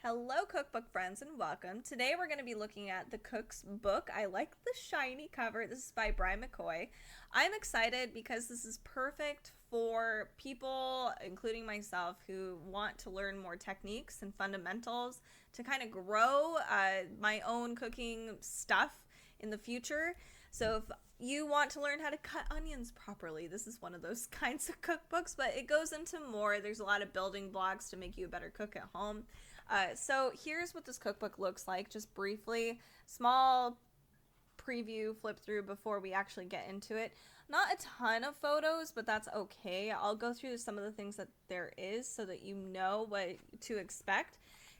Hello, cookbook friends, and welcome. Today we're going to be looking at the Cook's Book. I like the shiny cover. This is by Bri McKoy. I'm excited because this is perfect for people, including myself, who want to learn more techniques and fundamentals to kind of grow my own cooking stuff in the future. So if you want to learn how to cut onions properly, this is one of those kinds of cookbooks, but it goes into more. There's a lot of building blocks to make you a better cook at home. So here's what this cookbook looks like, just briefly. Small preview, flip through before we actually get into it. Not a ton of photos, but that's okay. I'll go through some of the things that there is so that you know what to expect.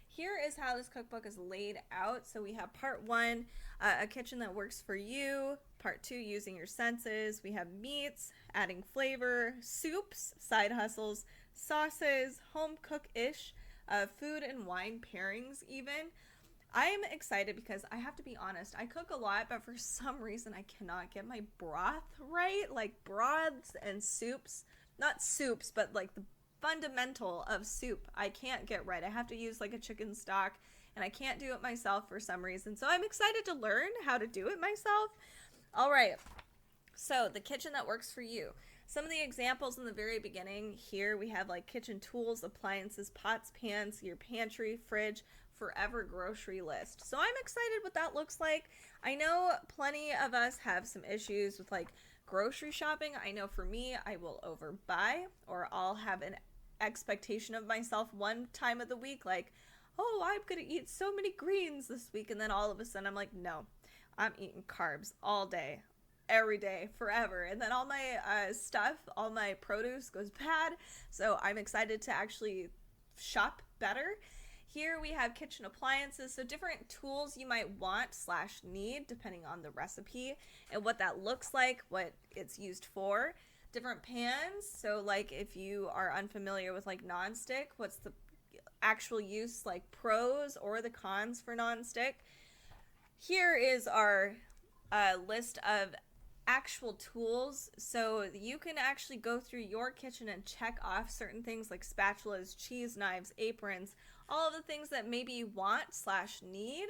Here is how this cookbook is laid out. So we have part one, a kitchen that works for you. Part two, using your senses. We have meats, adding flavor, soups, side hustles, sauces, home cook-ish, food and wine pairings even. I'm excited because I have to be honest, I cook a lot, but for some reason I cannot get my broth right. Like broths and soups, not soups, but like the fundamental of soup, I can't get right. I have to use like a chicken stock and I can't do it myself for some reason. So I'm excited to learn how to do it myself. All right. So the kitchen that works for you. Some of the examples in the very beginning here, we have like kitchen tools, appliances, pots, pans, your pantry, fridge, forever grocery list. So I'm excited what that looks like. I know plenty of us have some issues with like grocery shopping. I know for me, I will overbuy, or I'll have an expectation of myself one time of the week, like, oh, I'm gonna eat so many greens this week, and then all of a sudden I'm like, no, I'm eating carbs all day, every day, forever. And then all my stuff, all my produce goes bad. So I'm excited to actually shop better. Here we have kitchen appliances, so different tools you might want slash need depending on the recipe and what that looks like, what it's used for. Different pans, so like if you are unfamiliar with like nonstick, what's the actual use, like pros or the cons for nonstick. Here is our list of actual tools, so you can actually go through your kitchen and check off certain things like spatulas, cheese knives, aprons, all of the things that maybe you want slash need.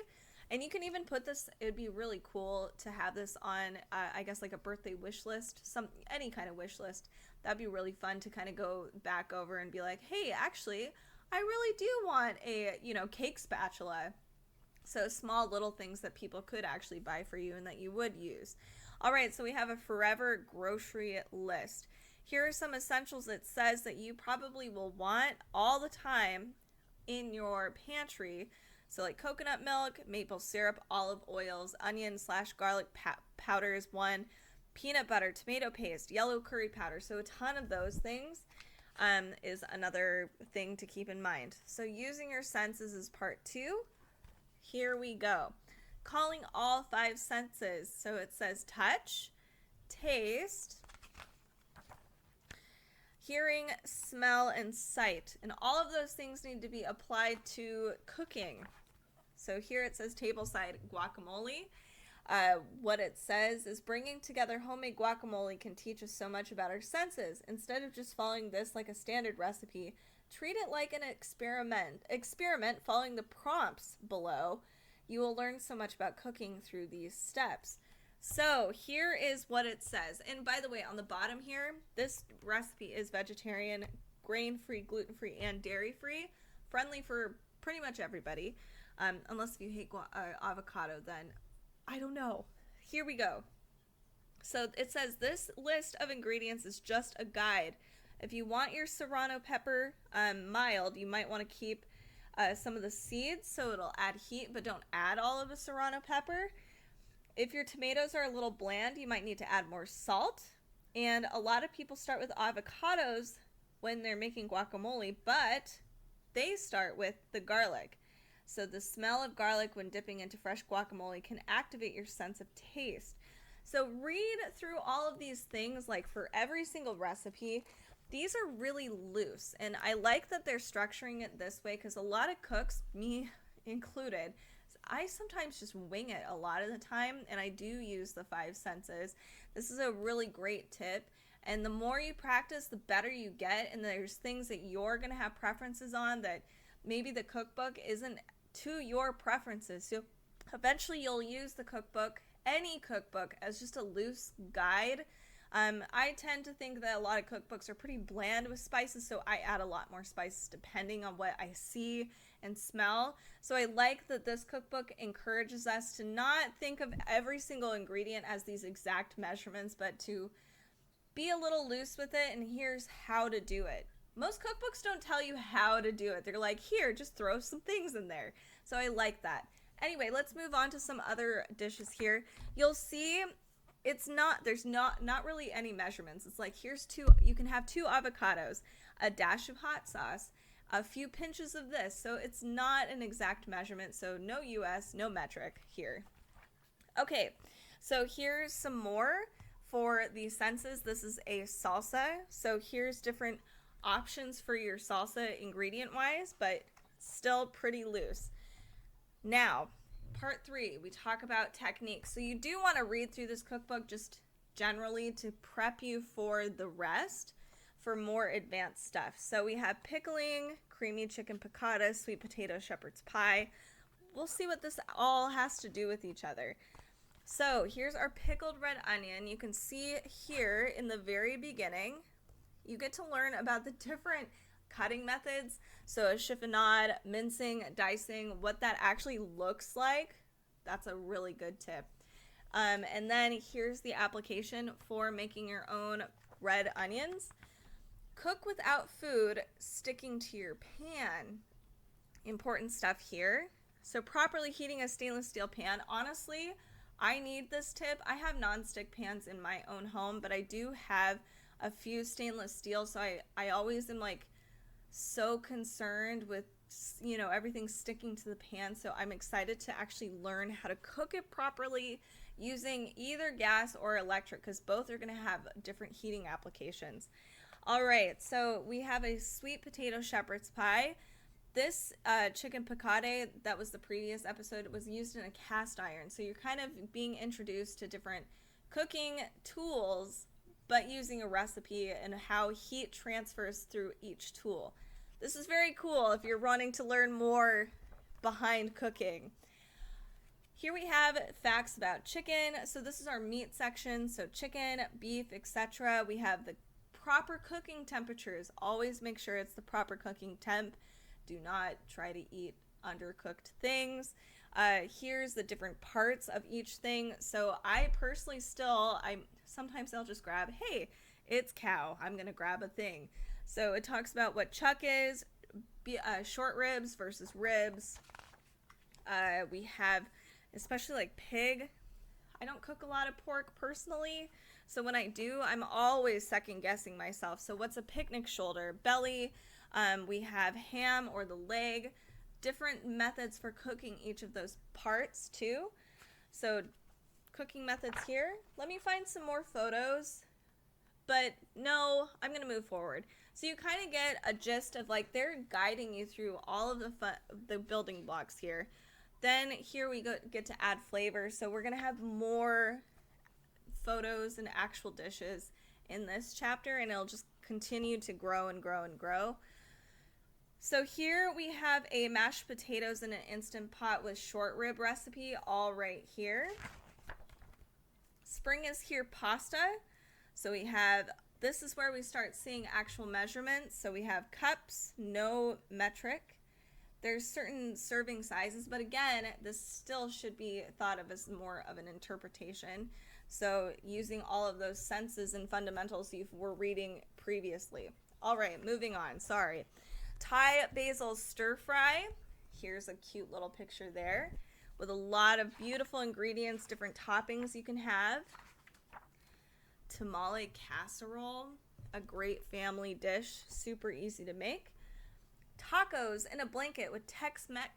And you can even put this, it would be really cool to have this on I guess like a birthday wish list, any kind of wish list. That'd be really fun to kind of go back over and be like, hey, actually I really do want a cake spatula. So small little things that people could actually buy for you and that you would use. All right, so we have a forever grocery list. Here are some essentials it says that you probably will want all the time in your pantry. So like coconut milk, maple syrup, olive oils, onion slash garlic powders, one, peanut butter, tomato paste, yellow curry powder. So a ton of those things is another thing to keep in mind. So using your senses is part two. Here we go. Calling all five senses. So it says touch, taste, hearing, smell, and sight. And all of those things need to be applied to cooking. So here it says tableside guacamole. What it says is bringing together homemade guacamole can teach us so much about our senses. Instead of just following this like a standard recipe, treat it like an experiment following the prompts below. You will learn so much about cooking through these steps. So here is what it says. And by the way, on the bottom here, this recipe is vegetarian, grain-free, gluten-free, and dairy-free. Friendly for pretty much everybody. Unless if you hate avocado, then I don't know. Here we go. So it says this list of ingredients is just a guide. If you want your serrano pepper mild, you might want to keep some of the seeds so it'll add heat, but don't add all of the serrano pepper. If your tomatoes are a little bland, you might need to add more salt. And a lot of people start with avocados when they're making guacamole, but they start with the garlic. So the smell of garlic when dipping into fresh guacamole can activate your sense of taste. So read through all of these things, like for every single recipe. These are really loose, and I like that they're structuring it this way because a lot of cooks, me included, I sometimes just wing it a lot of the time, and I do use the five senses. This is a really great tip, and the more you practice, the better you get, and there's things that you're going to have preferences on that maybe the cookbook isn't to your preferences. So eventually you'll use the cookbook, any cookbook, as just a loose guide. I tend to think that a lot of cookbooks are pretty bland with spices, so I add a lot more spices depending on what I see and smell. So I like that this cookbook encourages us to not think of every single ingredient as these exact measurements, but to be a little loose with it, and here's how to do it. Most cookbooks don't tell you how to do it. They're like, here, just throw some things in there. So I like that. Anyway, let's move on to some other dishes here. You'll see there's not really any measurements. It's like, here's you can have 2 avocados, a dash of hot sauce, a few pinches of this. So it's not an exact measurement. So no US, no metric here. Okay, so here's some more for the senses. This is a salsa. So here's different options for your salsa ingredient wise, but still pretty loose. Now, part 3, we talk about techniques. So you do want to read through this cookbook just generally to prep you for the rest, for more advanced stuff. So we have pickling, creamy chicken piccata, sweet potato shepherd's pie. We'll see what this all has to do with each other. So here's our pickled red onion. You can see here in the very beginning, you get to learn about the different cutting methods. So a chiffonade, mincing, dicing, what that actually looks like. That's a really good tip. And then here's the application for making your own red onions. Cook without food sticking to your pan. Important stuff here. So properly heating a stainless steel pan. Honestly, I need this tip. I have nonstick pans in my own home, but I do have a few stainless steel, so I always am like so concerned with, you know, everything sticking to the pan. So I'm excited to actually learn how to cook it properly using either gas or electric, because both are going to have different heating applications. All right, so we have a sweet potato shepherd's pie. This chicken piccata, that was the previous episode, was used in a cast iron. So you're kind of being introduced to different cooking tools, but using a recipe and how heat transfers through each tool. This is very cool if you're wanting to learn more behind cooking. Here we have facts about chicken. So this is our meat section. So chicken, beef, etc. We have the proper cooking temperatures. Always make sure it's the proper cooking temp. Do not try to eat undercooked things. Here's the different parts of each thing. So I personally sometimes I'll just grab, hey, it's cow. I'm going to grab a thing. So it talks about what chuck is, short ribs versus ribs. We have, especially like pig. I don't cook a lot of pork personally. So when I do, I'm always second guessing myself. So what's a picnic shoulder? Belly. We have ham or the leg. Different methods for cooking each of those parts too. So cooking methods here. Let me find some more photos. But no, I'm going to move forward. So you kind of get a gist of like they're guiding you through all of the building blocks here. Then here we get to add flavor. So we're going to have more photos and actual dishes in this chapter, and it'll just continue to grow and grow and grow. So here we have a mashed potatoes in an Instant Pot with short rib recipe all right here. Spring is here pasta. So we have, this is where we start seeing actual measurements. So we have cups, no metric. There's certain serving sizes, but again, this still should be thought of as more of an interpretation. So using all of those senses and fundamentals you were reading previously. All right, moving on, sorry. Thai basil stir fry. Here's a cute little picture there with a lot of beautiful ingredients, different toppings you can have. Tamale casserole, a great family dish, super easy to make. Tacos in a blanket with Tex-Mex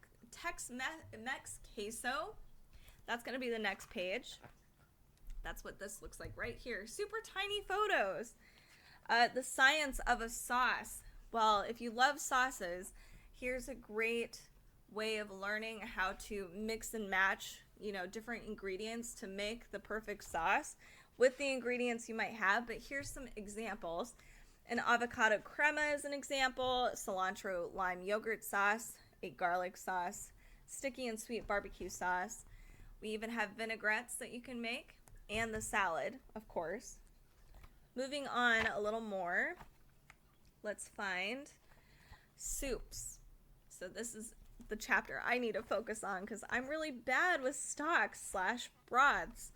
queso. That's going to be the next page. That's what this looks like right here. Super tiny photos. The science of a sauce. Well, if you love sauces, here's a great way of learning how to mix and match, different ingredients to make the perfect sauce with the ingredients you might have. But here's some examples. An avocado crema is an example. Cilantro lime yogurt sauce. a garlic sauce, sticky and sweet barbecue sauce. We even have vinaigrettes that you can make, and the salad, of course. Moving on a little more, let's find soups. So this is the chapter I need to focus on because I'm really bad with stocks / broths.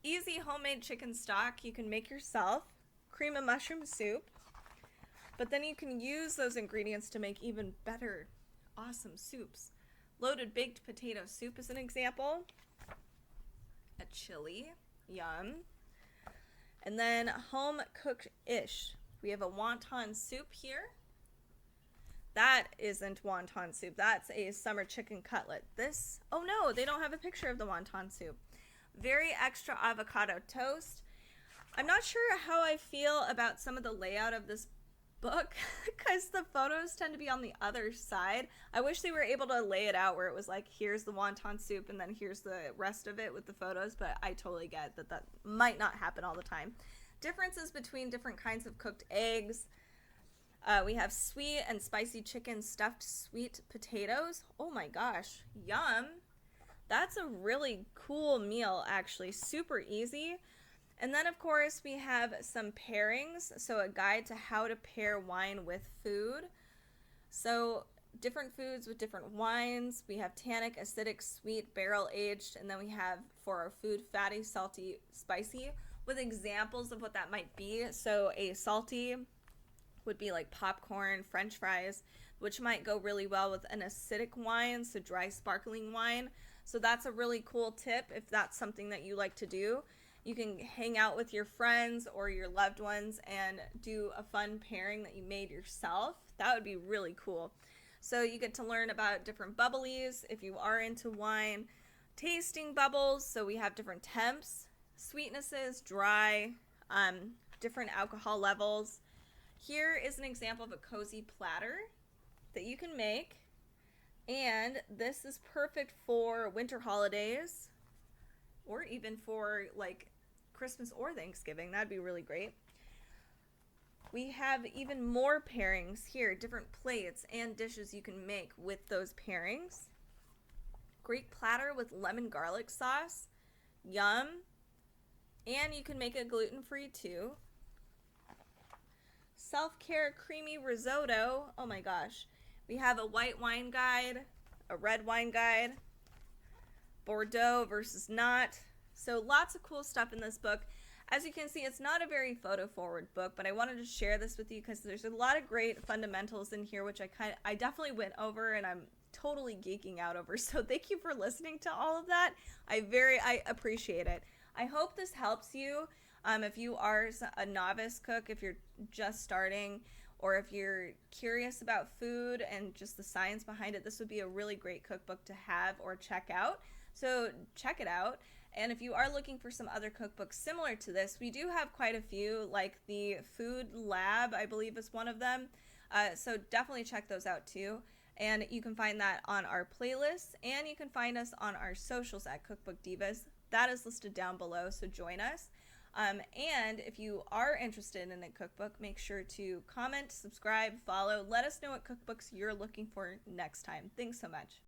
Easy homemade chicken stock you can make yourself, cream of mushroom soup, but then you can use those ingredients to make even better, awesome soups. Loaded baked potato soup is an example. A chili, yum. And then home cooked-ish. We have a wonton soup here. That isn't wonton soup. That's a summer chicken cutlet. This, oh no, they don't have a picture of the wonton soup. Very extra avocado toast. I'm not sure how I feel about some of the layout of this book because the photos tend to be on the other side. I wish they were able to lay it out where it was like, here's the wonton soup and then here's the rest of it with the photos, but I totally get that that might not happen all the time. Differences between different kinds of cooked eggs. We have sweet and spicy chicken stuffed sweet potatoes. Oh my gosh, yum. That's a really cool meal, actually. Super easy. And then, of course, we have some pairings. So a guide to how to pair wine with food. So different foods with different wines. We have tannic, acidic, sweet, barrel-aged. And then we have, for our food, fatty, salty, spicy, with examples of what that might be. So a salty would be like popcorn, French fries, which might go really well with an acidic wine, so dry sparkling wine. So that's a really cool tip if that's something that you like to do. You can hang out with your friends or your loved ones and do a fun pairing that you made yourself. That would be really cool. So you get to learn about different bubblies if you are into wine, tasting bubbles, so we have different temps, sweetnesses, dry, different alcohol levels. Here is an example of a cozy platter that you can make. And this is perfect for winter holidays or even for like Christmas or Thanksgiving. That'd be really great. We have even more pairings here, different plates and dishes you can make with those pairings. Greek platter with lemon garlic sauce. Yum. And you can make it gluten-free too. Self-care creamy risotto. Oh my gosh. We have a white wine guide, a red wine guide, Bordeaux versus not. So lots of cool stuff in this book. As you can see, it's not a very photo-forward book, but I wanted to share this with you because there's a lot of great fundamentals in here, which I definitely went over and I'm totally geeking out over. So thank you for listening to all of that. I appreciate it. I hope this helps you. If you are a novice cook, if you're just starting, or if you're curious about food and just the science behind it, this would be a really great cookbook to have or check out. So check it out. And if you are looking for some other cookbooks similar to this, we do have quite a few, like the Food Lab, I believe is one of them. So definitely check those out too. And you can find that on our playlists, and you can find us on our socials at Cookbook Divas. That is listed down below, so join us. And if you are interested in a cookbook, make sure to comment, subscribe, follow. Let us know what cookbooks you're looking for next time. Thanks so much.